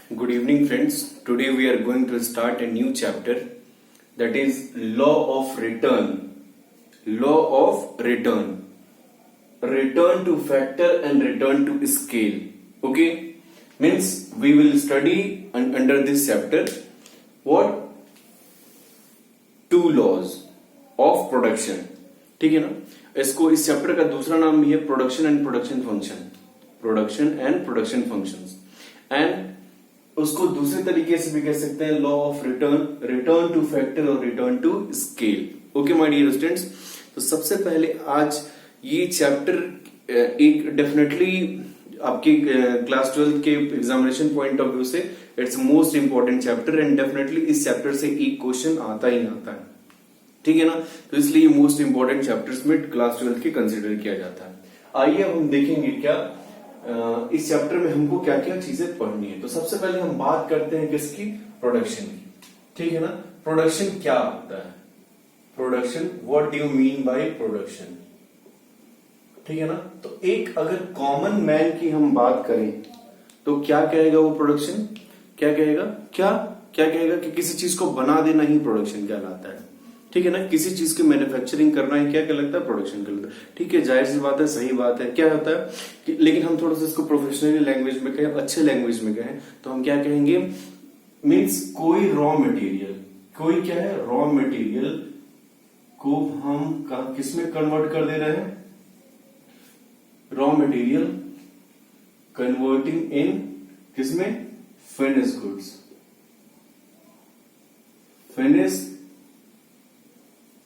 Good evening, friends. Today we are going to start a new chapter, that is law of return. Law of return. Return to factor and return to scale. Okay? Means we will study under this chapter what? Two laws of production. ठीक है ना? इसको इस chapter का दूसरा नाम भी है production and production function. Production and production functions. And उसको दूसरे तरीके से भी कह सकते हैं law of return, return to factor और return to scale. Okay my dear students, तो सबसे पहले आज ये चैप्टर एक डेफिनेटली आपकी क्लास 12 के एग्जामिनेशन पॉइंट ऑफ व्यू से it's most important chapter and definitely इस चैप्टर से एक क्वेश्चन आता ही आता है. ठीक है ना? तो इसलिए मोस्ट इंपॉर्टेंट चैप्टर्स में क्लास 12 के कंसिडर किया जाता है. आइए अब हम देखेंगे क्या इस चैप्टर में हमको क्या क्या चीजें पढ़नी है. तो सबसे पहले हम बात करते हैं किसकी? प्रोडक्शन की. ठीक है ना? प्रोडक्शन क्या होता है? Production, what do you mean by production? ठीक है ना? तो एक अगर कॉमन मैन की हम बात करें तो क्या कहेगा वो प्रोडक्शन? क्या कहेगा? क्या कहेगा कि किसी चीज को बना देना ही प्रोडक्शन कहलाता है. ठीक है ना? किसी चीज की मैन्युफैक्चरिंग करना है क्या कहलाता है? प्रोडक्शन कहलाता है. ठीक है, जाहिर सी बात है, सही बात है. क्या होता है कि लेकिन हम थोड़ा सा इसको प्रोफेशनली लैंग्वेज में कहें, अच्छे लैंग्वेज में कहें तो हम क्या कहेंगे? मीन्स कोई रॉ मटेरियल, कोई क्या है? रॉ मटेरियल को हम किस में कन्वर्ट कर दे रहे हैं? रॉ मटेरियल कन्वर्टिंग इन किसमें? Finish goods. Finish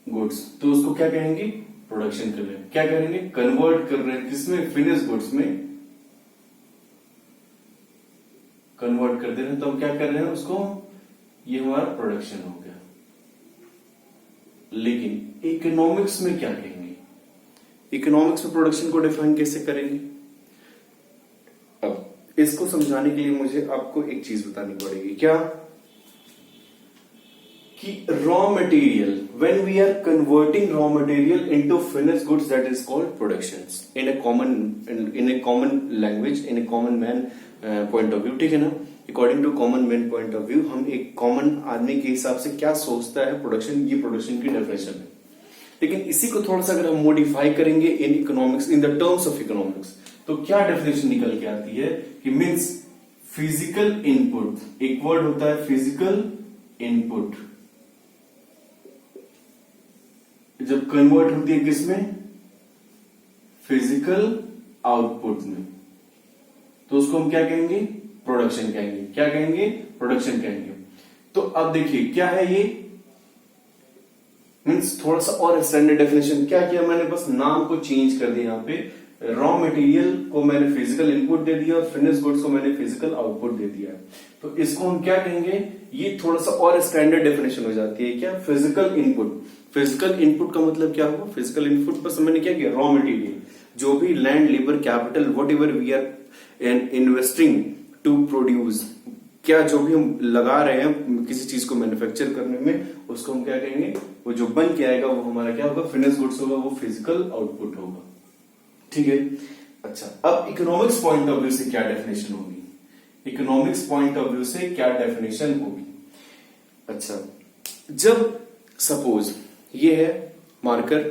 goods. तो उसको क्या कहेंगे? प्रोडक्शन कर रहे हैं. क्या करेंगे? कन्वर्ट कर रहे हैं किसमें? फिनिश गुड्स में कन्वर्ट कर दे रहे हैं. तो हम क्या कर रहे हैं उसको? ये हमारा प्रोडक्शन हो गया. लेकिन इकोनॉमिक्स में क्या कहेंगे? इकोनॉमिक्स में प्रोडक्शन को डिफाइन कैसे करेंगे? अब इसको समझाने के लिए मुझे आपको एक चीज बतानी पड़ेगी. क्या? कि raw material, when we are converting raw material into finished goods, that is called productions in a common language, in a common man point of view. ठीक है ना? According to common man point of view, हम एक common आदमी के हिसाब से क्या सोचता है प्रोडक्शन, ये प्रोडक्शन की डेफिनेशन है. लेकिन इसी को थोड़ा सा अगर हम मॉडिफाई करेंगे in economics, in the terms of economics, तो क्या डेफिनेशन निकल के आती है कि मीन्स फिजिकल इनपुट. एक वर्ड होता है फिजिकल इनपुट, जब कन्वर्ट होती है किसमें? फिजिकल आउटपुट में, तो उसको हम क्या कहेंगे? प्रोडक्शन कहेंगे. क्या कहेंगे? प्रोडक्शन कहेंगे. तो अब देखिए क्या है ये? मीन्स थोड़ा सा और स्टैंडर्ड डेफिनेशन. क्या किया मैंने? बस नाम को चेंज कर दिया. यहाँ पे रॉ मटेरियल को मैंने फिजिकल इनपुट दे दिया और फिनिश गुड्स को मैंने फिजिकल आउटपुट दे दिया. तो इसको हम क्या कहेंगे? ये थोड़ा सा और स्टैंडर्ड डेफिनेशन हो जाती है. क्या? Physical input. फिजिकल इनपुट का मतलब क्या होगा? फिजिकल इनपुट बस मैंने क्या किया? रॉ मटेरियल, जो भी land, labour, capital, whatever we are investing to produce, क्या जो भी हम लगा रहे हैं किसी चीज को मैन्युफैक्चर करने में, उसको हम क्या कहेंगे? वो जो बन के आएगा वो हमारा क्या होगा? फिनिश गुड्स होगा, वो फिजिकल आउटपुट होगा. ठीक है. अच्छा, अब इकोनॉमिक्स पॉइंट ऑफ व्यू से क्या डेफिनेशन होगी? इकोनॉमिक्स पॉइंट ऑफ व्यू से क्या डेफिनेशन होगी? अच्छा, जब सपोज ये है मार्कर,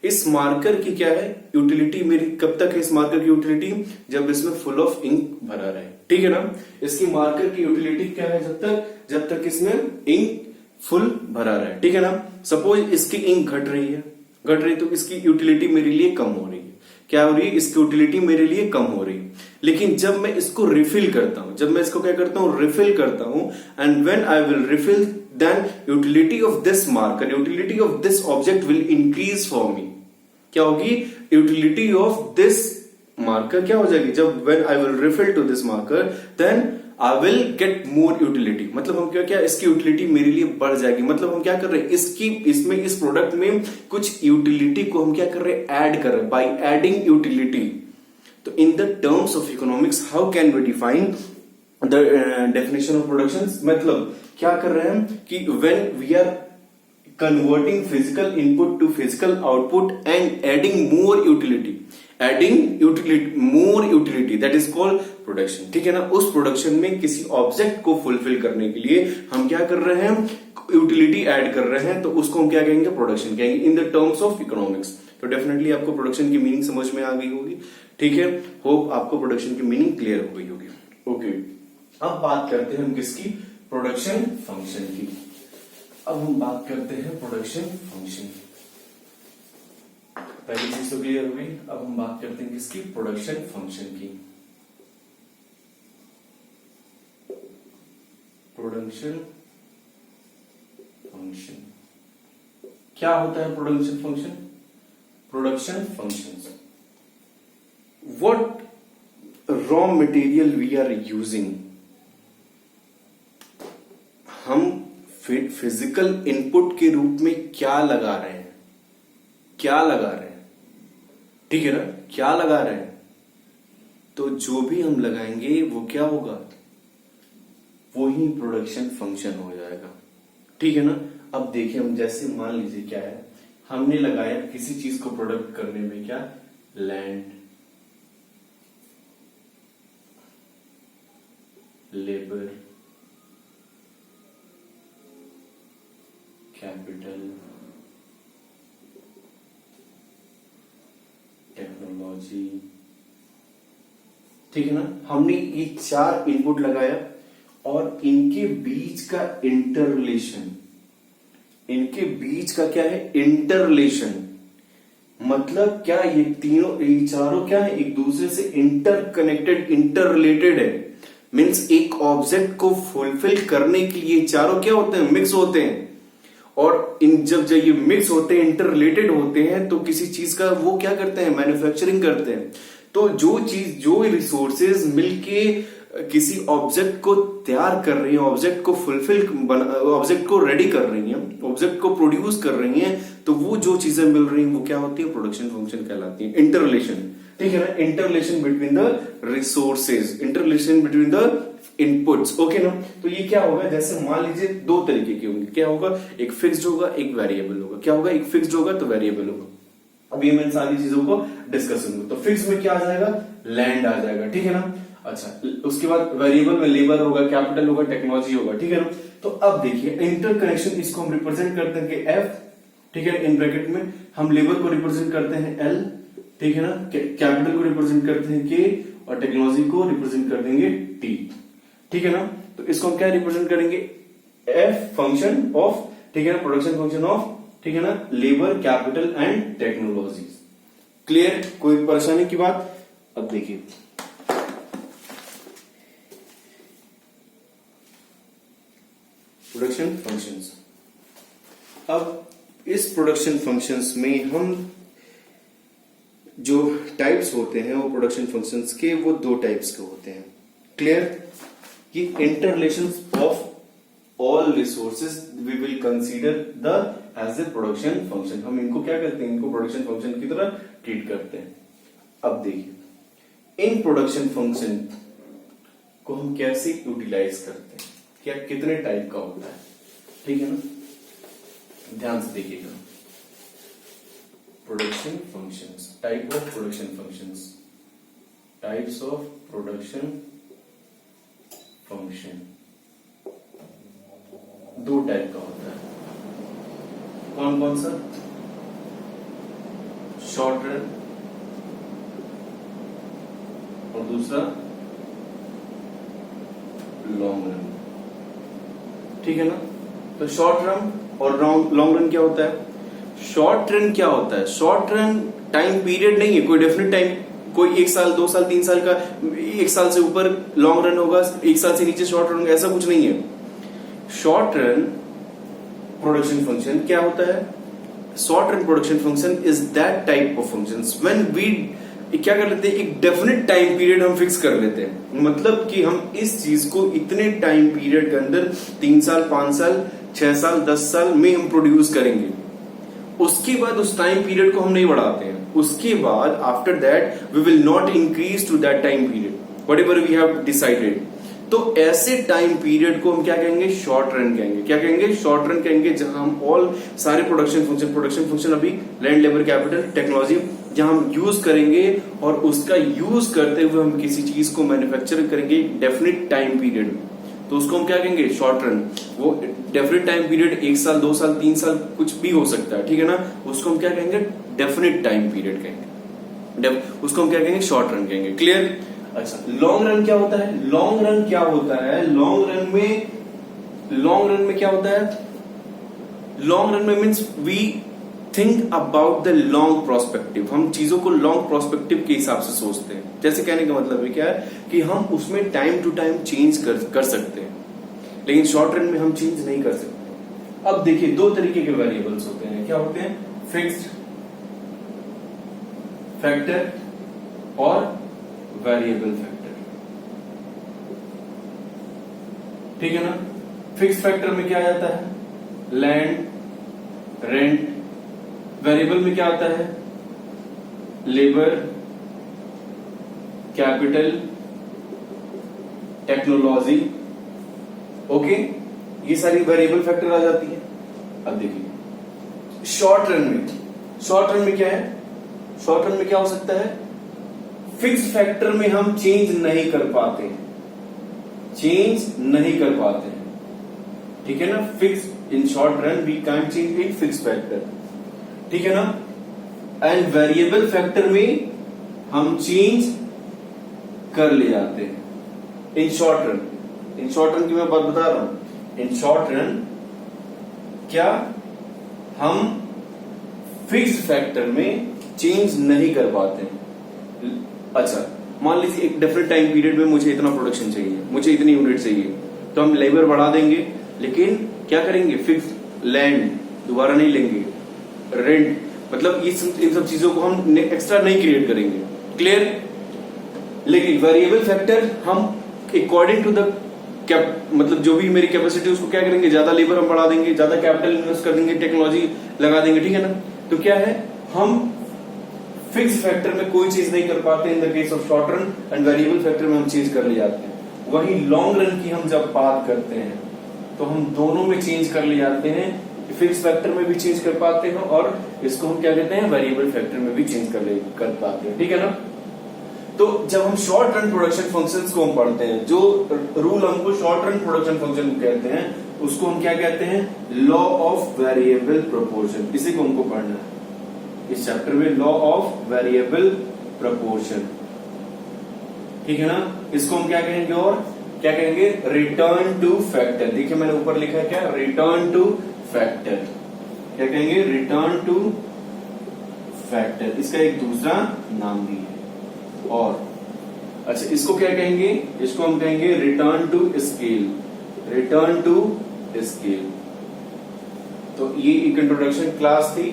इस मार्कर की क्या है यूटिलिटी? मेरी कब तक है इस मार्कर की यूटिलिटी? जब इसमें फुल ऑफ इंक भरा रहे. ठीक है ना? इसकी मार्कर की यूटिलिटी क्या है? जब तक इसमें इंक फुल भरा रहे. ठीक है ना? सपोज इसकी इंक घट रही तो इसकी यूटिलिटी मेरे लिए कम हो रही है. क्या हो रही है? इसकी यूटिलिटी मेरे लिए कम हो रही है. लेकिन जब मैं इसको रिफिल करता हूं, जब मैं इसको क्या करता हूं? रिफिल करता हूं. And when I will refill, then utility of this marker, utility of this object will increase for me. क्या होगी? यूटिलिटी ऑफ दिस मार्कर क्या हो जाएगी? जब when I will refill to this marker, then I will get more utility. मतलब हम क्या इसकी यूटिलिटी मेरे लिए बढ़ जाएगी. मतलब हम क्या कर रहे हैं? इसमें इस प्रोडक्ट में कुछ यूटिलिटी को हम क्या कर रहे हैं? ऐड कर रहे हैं. By adding utility. तो in the terms of economics how can we define the definition of production? मतलब क्या कर रहे हैं कि when we are converting physical input to physical output and adding more utility more utility, that is called production। ठीक है ना, उस प्रोडक्शन में किसी ऑब्जेक्ट को फुलफिल करने के लिए हम क्या कर रहे हैं, यूटिलिटी ऐड कर रहे हैं, तो उसको हम क्या कहेंगे, प्रोडक्शन कहेंगे इन द टर्म्स ऑफ इकोनॉमिक्स। तो डेफिनेटली आपको प्रोडक्शन की मीनिंग समझ में आ गई होगी। ठीक है, होप आपको प्रोडक्शन की मीनिंग क्लियर हो गई होगी। ओके, अब बात करते हैं हम किसकी, प्रोडक्शन फंक्शन की। अब हम बात करते हैं प्रोडक्शन फंक्शन की। पहली चीज तो क्लियर हो गई। अब हम बात करते हैं किसकी, प्रोडक्शन फंक्शन की। प्रोडक्शन फंक्शन क्या होता है, production function? Production functions, what raw material we are using, हम फिजिकल इनपुट के रूप में क्या लगा रहे हैं, क्या लगा रहे हैं, ठीक है ना, क्या लगा रहे हैं, तो जो भी हम लगाएंगे वो क्या होगा, वो ही प्रोडक्शन फंक्शन हो जाएगा। ठीक है ना। अब देखिए, हम जैसे मान लीजिए क्या है, हमने लगाया किसी चीज को प्रोडक्ट करने में क्या, लैंड, लेबर, कैपिटल, टेक्नोलॉजी। ठीक है ना, हमने ये 4 इनपुट लगाया और इनके बीच का इंटररिलेशन, इनके बीच का क्या है, इंटररिलेशन, मतलब क्या, ये तीनों, ये चारों क्या है, एक दूसरे से इंटरकनेक्टेड, इंटररिलेटेड है। मीन्स एक ऑब्जेक्ट को फुलफिल करने के लिए चारों क्या होते हैं, मिक्स होते हैं। और इन जब ये मिक्स होते हैं, इंटररिलेटेड होते हैं, तो किसी चीज का वो क्या करते हैं, मैन्युफैक्चरिंग करते हैं। तो जो चीज, जो रिसोर्सेज मिलके किसी ऑब्जेक्ट को तैयार कर रही है, ऑब्जेक्ट को फुलफिल, ऑब्जेक्ट को रेडी कर रही है, ऑब्जेक्ट को प्रोड्यूस कर रही है, तो वो जो चीजें मिल रही हैं वो क्या होती है, प्रोडक्शन फंक्शन कहलाती है। इंटररिलेशन, ठीक है ना, interrelation between the resources, interrelation between the inputs. Okay ना। तो ये क्या होगा, जैसे मान लीजिए 2 तरीके के होंगे, क्या होगा, एक फिक्स्ड होगा, एक वेरिएबल होगा। क्या होगा, एक फिक्स्ड होगा तो वेरिएबल होगा। अभी मैं इन सारी चीजों को डिस्कस करूंगा। तो फिक्स में क्या आ जाएगा, लैंड आ जाएगा, ठीक है ना। अच्छा, उसके बाद वेरिएबल में लेबर होगा, कैपिटल होगा, टेक्नोलॉजी होगा, ठीक है ना। तो अब देखिए इंटरकनेक्शन, इसको हम रिप्रेजेंट करते हैं कि एफ, ठीक है, इन ब्रैकेट में हम लेबर को रिप्रेजेंट करते हैं एल, ठीक है ना, कैपिटल को रिप्रेजेंट करते हैं के, और टेक्नोलॉजी को रिप्रेजेंट कर देंगे टी, ठीक है ना। तो इसको हम क्या रिप्रेजेंट करेंगे, एफ फंक्शन ऑफ, ठीक है ना, प्रोडक्शन फंक्शन ऑफ, ठीक है ना, labour, capital and technology. Clear, कोई परेशानी की बात? अब देखिए प्रोडक्शन फंक्शंस। अब इस प्रोडक्शन फंक्शंस में हम जो टाइप्स होते हैं वो प्रोडक्शन फंक्शंस के, वो 2 टाइप्स के होते हैं। क्लियर, कि interrelations of all resources we will consider the as a production function. हम इनको क्या करते हैं, इनको प्रोडक्शन फंक्शन की तरह ट्रीट करते हैं। अब देखिए इन प्रोडक्शन फंक्शन को हम कैसे यूटिलाइज करते हैं, क्या कितने टाइप का होता है, ठीक है ना, ध्यान से देखिएगा। Production functions, type of production functions, types of production function 2 type का होता है। कौन कौन सा, शॉर्ट रन और दूसरा लॉन्ग रन, ठीक है ना। तो शॉर्ट रन और लॉन्ग रन क्या होता है, शॉर्ट रन क्या होता है, शॉर्ट रन टाइम पीरियड नहीं है, कोई डेफिनेट टाइम, कोई 1 साल 2 साल 3 साल का, 1 साल से ऊपर लॉन्ग रन होगा, 1 साल से नीचे शॉर्ट रन होगा, ऐसा कुछ नहीं है। शॉर्ट रन प्रोडक्शन फंक्शन क्या होता है, short run production function is that type of functions when we क्या कर लेते हैं, एक डेफिनेट टाइम पीरियड हम फिक्स कर लेते हैं। मतलब कि हम इस चीज को इतने टाइम पीरियड के अंदर 3 साल 5 साल 6 साल 10 साल में हम प्रोड्यूस करेंगे। उसके बाद उस टाइम पीरियड को हम नहीं बढ़ाते हैं। उसके बाद after that we will not increase to that time period, whatever we have decided. तो ऐसे टाइम पीरियड को हम क्या कहेंगे, शॉर्ट रन कहेंगे। क्या कहेंगे, शॉर्ट रन कहेंगे, जहां हम ऑल सारे प्रोडक्शन फंक्शन अभी लैंड, लेबर, कैपिटल, टेक्नोलॉजी जहां हम यूज करेंगे और उसका यूज करते हुए हम किसी चीज को मैन्युफैक्चर करेंगे डेफिनेट टाइम पीरियड में, तो उसको हम क्या कहेंगे, शॉर्ट रन। वो डेफिनेट टाइम पीरियड 1 साल, 2 साल, 3 साल कुछ भी हो सकता है, ठीक है ना, उसको हम क्या कहेंगे, डेफिनेट टाइम पीरियड कहेंगे, उसको हम क्या कहेंगे, शॉर्ट रन कहेंगे। क्लियर। अच्छा, लॉन्ग रन क्या होता है, लॉन्ग रन क्या होता है, लॉन्ग रन में क्या होता है, लॉन्ग रन में means we think about the long prospective, हम चीजों को लॉन्ग प्रोस्पेक्टिव के हिसाब से सोचते हैं। जैसे कहने का मतलब है क्या है कि हम उसमें टाइम टू टाइम चेंज कर सकते हैं, लेकिन शॉर्ट रन में हम चेंज नहीं कर सकते। अब देखिए, दो तरीके के वेरिएबल्स होते हैं, क्या होते हैं, फिक्स्ड फैक्टर और वेरिएबल फैक्टर, ठीक है ना। फिक्स्ड फैक्टर में क्या आ जाता है, लैंड, रेंट। वेरिएबल में क्या आता है, लेबर, कैपिटल, टेक्नोलॉजी। ओके, ये सारी वेरिएबल फैक्टर आ जाती है। अब देखिए शॉर्ट रन में क्या है, शॉर्ट रन में क्या हो सकता है, फिक्स्ड फैक्टर में हम चेंज नहीं कर पाते, ठीक है ना। Fix in short run we can change in fixed factor, ठीक है ना। एंड वेरिएबल फैक्टर में हम चेंज कर ले जाते हैं इन शॉर्ट रन की मैं बात बता रहा हूं। इन शॉर्ट रन क्या हम फिक्स्ड फैक्टर में चेंज नहीं कर पाते। अच्छा, मान लीजिए एक डेफिनेट टाइम पीरियड में मुझे इतना प्रोडक्शन चाहिए, मुझे इतनी यूनिट चाहिए, तो हम लेबर बढ़ा देंगे, लेकिन क्या करेंगे, फिक्स्ड लैंड दोबारा नहीं लेंगे, रेंट, मतलब इन सब चीजों को हम एक्स्ट्रा नहीं क्रिएट करेंगे। क्लियर। लेकिन वेरिएबल फैक्टर हम अकॉर्डिंग टू द मतलब जो भी मेरी कैपेसिटी उसको क्या करेंगे, ज्यादा लेबर हम बढ़ा देंगे, ज्यादा कैपिटल इन्वेस्ट कर देंगे, टेक्नोलॉजी लगा देंगे, ठीक है ना। तो क्या है, हम फिक्स फैक्टर में कोई चीज नहीं कर पाते in the case of short run, and variable factor में हम चेंज कर ले जाते हैं। वही लॉन्ग रन की हम जब बात करते हैं तो हम दोनों में चेंज कर ले जाते हैं, फिक्स फैक्टर में भी चेंज कर पाते हैं और इसको हम क्या कहते हैं, वेरिएबल फैक्टर में भी चेंज कर पाते हैं, ठीक है ना। तो जब हम शॉर्ट रन प्रोडक्शन फंक्शंस को हम पढ़ते हैं, जो रूल हमको शॉर्ट रन प्रोडक्शन फंक्शन कहते हैं, उसको हम क्या कहते हैं, लॉ ऑफ वेरिएबल प्रोपोर्शन। इसी को हमको पढ़ना है इस चैप्टर में, लॉ ऑफ वेरिएबल प्रोपोर्शन, ठीक है ना। इसको हम क्या कहेंगे, और क्या कहेंगे, रिटर्न टू फैक्टर। देखिए मैंने ऊपर लिखा है क्या, रिटर्न टू फैक्टर। क्या कहेंगे, रिटर्न टू फैक्टर, इसका एक दूसरा नाम भी है। और अच्छा, इसको क्या कहेंगे, इसको हम कहेंगे return to scale, return to scale. तो ये एक इंट्रोडक्शन क्लास थी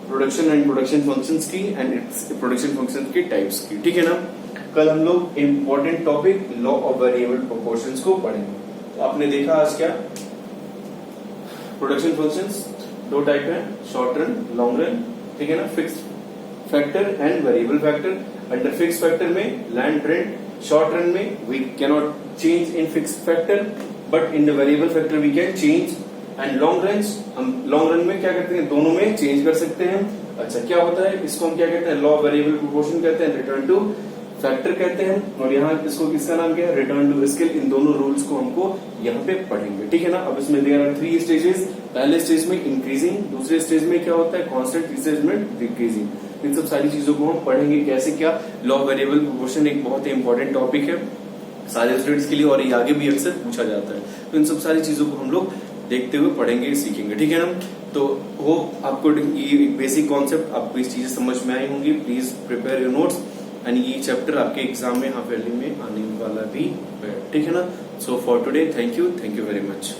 प्रोडक्शन एंड प्रोडक्शन फंक्शंस की एंड प्रोडक्शन फंक्शंस के टाइप्स की, ठीक है ना। कल हम लोग important topic law of variable proportions को पढ़ेंगे। तो आपने देखा आज क्या, प्रोडक्शन फंक्शंस दो टाइप हैं, शॉर्ट रन, लॉन्ग रन, ठीक है ना। Fixed factor and variable factor. Under fixed factor में लैंड, रेंट। शॉर्ट रन में we cannot change in fixed factor, but in the variable factor we can change. And long run, हम long run में क्या करते हैं, दोनों में change कर सकते हैं। अच्छा, क्या होता है, इसको हम क्या कहते हैं, लॉ ऑफ वेरिएबल प्रोपोर्शन कहते हैं, रिटर्न टू फैक्टर कहते हैं, और यहाँ इसको किसका नाम क्या है, रिटर्न टू स्केल। इन दोनों रूल्स को हमको यहाँ पे पढ़ेंगे, ठीक है ना। अब इसमें देयर आर 3 स्टेजेस। पहले स्टेज में इंक्रीजिंग, दूसरे स्टेज में क्या होता है, कांस्टेंट, तीसरे स्टेज में डिक्रीजिंग। इन सब सारी चीजों को हम पढ़ेंगे कैसे, क्या। लॉ ऑफ वेरिएबल प्रोपोर्शन एक बहुत ही इंपॉर्टेंट टॉपिक है सारे स्टूडेंट्स के लिए, और ये आगे भी अक्सर पूछा जाता है। तो इन सब सारी चीजों को हम लोग देखते हुए पढ़ेंगे, सीखेंगे, ठीक है ना। तो होप आपको ये बेसिक कॉन्सेप्ट, आपको इस चीजें समझ में आई होंगी। Please prepare your notes, and ये चैप्टर आपके एग्जाम में हाफ ईयरली में आने वाला भी है, ठीक है ना। So for today, thank you very much.